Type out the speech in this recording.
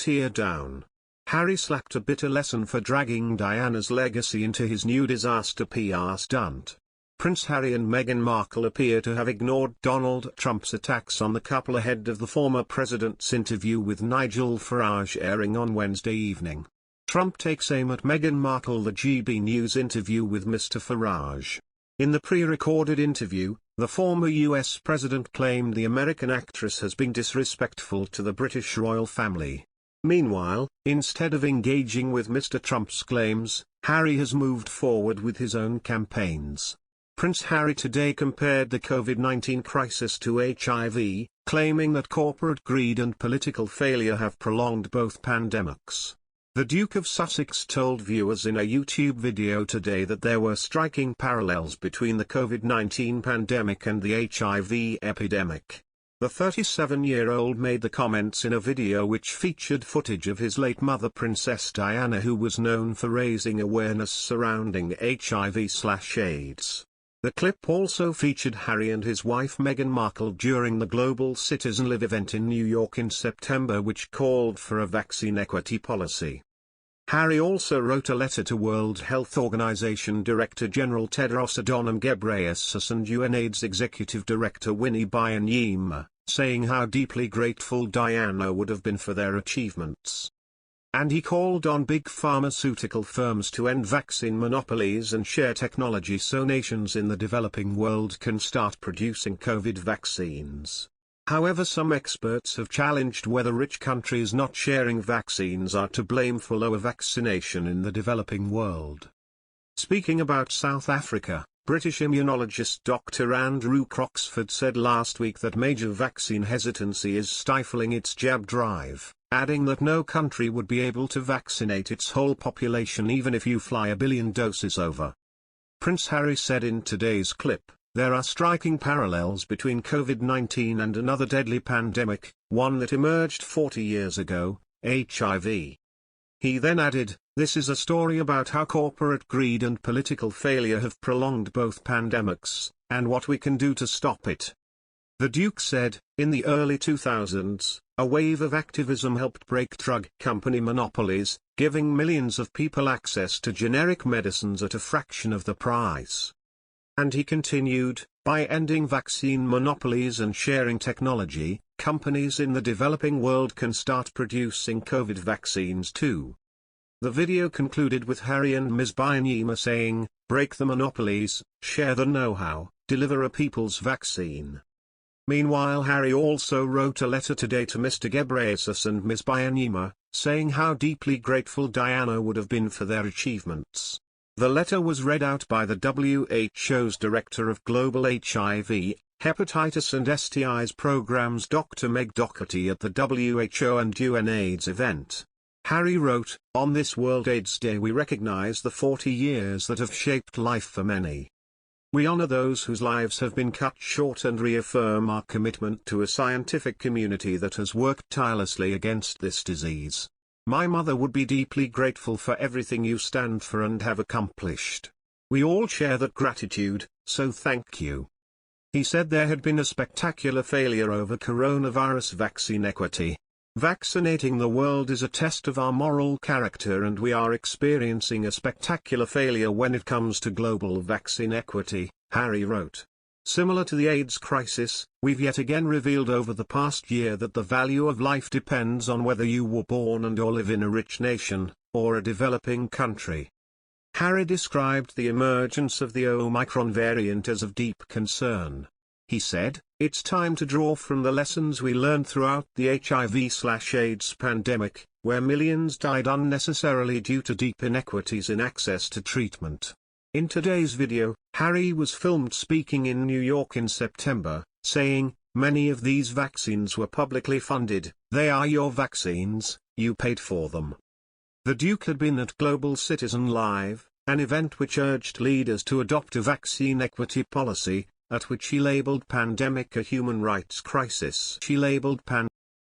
tear down. Harry slapped a bitter lesson for dragging Diana's legacy into his new disaster PR stunt. Prince Harry and Meghan Markle appear to have ignored Donald Trump's attacks on the couple ahead of the former president's interview with Nigel Farage airing on Wednesday evening. Trump takes aim at Meghan Markle the GB News interview with Mr Farage. In the pre-recorded interview, the former US president claimed the American actress has been disrespectful to the British royal family. Meanwhile, instead of engaging with Mr Trump's claims, Harry has moved forward with his own campaigns. Prince Harry today compared the COVID-19 crisis to HIV, claiming that corporate greed and political failure have prolonged both pandemics. The Duke of Sussex told viewers in a YouTube video today that there were striking parallels between the COVID-19 pandemic and the HIV epidemic. The 37-year-old made the comments in a video which featured footage of his late mother Princess Diana, who was known for raising awareness surrounding HIV/AIDS. The clip also featured Harry and his wife Meghan Markle during the Global Citizen Live event in New York in September, which called for a vaccine equity policy. Harry also wrote a letter to World Health Organization Director General Tedros Adhanom Ghebreyesus and UNAIDS Executive Director Winnie Byanyima, saying how deeply grateful Diana would have been for their achievements. And he called on big pharmaceutical firms to end vaccine monopolies and share technology so nations in the developing world can start producing COVID vaccines. However, some experts have challenged whether rich countries not sharing vaccines are to blame for lower vaccination in the developing world. Speaking about South Africa, British immunologist Dr. Andrew Croxford said last week that major vaccine hesitancy is stifling its jab drive, adding that no country would be able to vaccinate its whole population even if you fly 1 billion doses over. Prince Harry said in today's clip, "There are striking parallels between COVID-19 and another deadly pandemic, one that emerged 40 years ago, HIV." He then added, "This is a story about how corporate greed and political failure have prolonged both pandemics, and what we can do to stop it." The Duke said, in the early 2000s, a wave of activism helped break drug company monopolies, giving millions of people access to generic medicines at a fraction of the price. And he continued, by ending vaccine monopolies and sharing technology, companies in the developing world can start producing COVID vaccines too. The video concluded with Harry and Ms. Byanyima saying, "Break the monopolies, share the know-how, deliver a people's vaccine." Meanwhile, Harry also wrote a letter today to Mr. Ghebreyesus and Ms. Byanyima, saying how deeply grateful Diana would have been for their achievements. The letter was read out by the WHO's Director of Global HIV, Hepatitis and STIs Programs Dr. Meg Doherty at the WHO and UNAIDS event. Harry wrote, "On this World AIDS Day we recognize the 40 years that have shaped life for many. We honor those whose lives have been cut short and reaffirm our commitment to a scientific community that has worked tirelessly against this disease. My mother would be deeply grateful for everything you stand for and have accomplished. We all share that gratitude, so thank you." He said there had been a spectacular failure over coronavirus vaccine equity. "Vaccinating the world is a test of our moral character, and we are experiencing a spectacular failure when it comes to global vaccine equity," Harry wrote. Similar to the AIDS crisis, we've yet again revealed over the past year that the value of life depends on whether you were born and/or live in a rich nation, or a developing country. Harry described the emergence of the Omicron variant as of deep concern. He said, "It's time to draw from the lessons we learned throughout the HIV/AIDS pandemic, where millions died unnecessarily due to deep inequities in access to treatment." In today's video, Harry was filmed speaking in New York in September, saying, "Many of these vaccines were publicly funded, they are your vaccines, you paid for them." The Duke had been at Global Citizen Live, an event which urged leaders to adopt a vaccine equity policy, at which he labeled pandemic a human rights crisis.